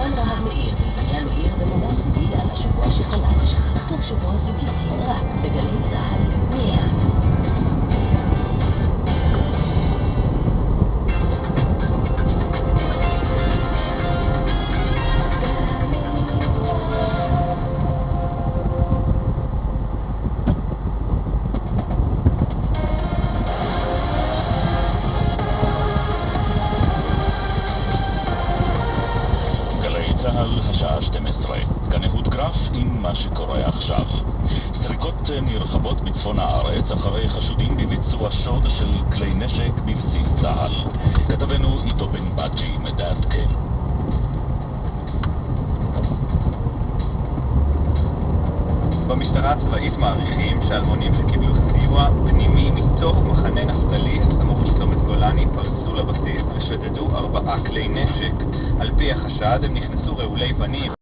שלום רב מאיר, בעניין מאיר ומונן זוגי על השבוע שחלש. כתוב שבוע זוגי סדרה בגלי צהל מיד. השעה 12. כאן אהוד גרף עם מה שקורה עכשיו. סריקות נרחבות בצפון הארץ אחרי חשודים בביצוע שוד של כלי נשק בבסיס צה"ל. כתבנו איתו בן בג'י מדעדכן. במשטרה הצבאית מעריכים שאלמונים שקיבלו סיוע פנימי מתוך מחנה נפתלי סמוך לצומת גולני פרצו לבסיס ושדדו 4 כלי נשק. על פי החשד הם נכנסו רעולי פנים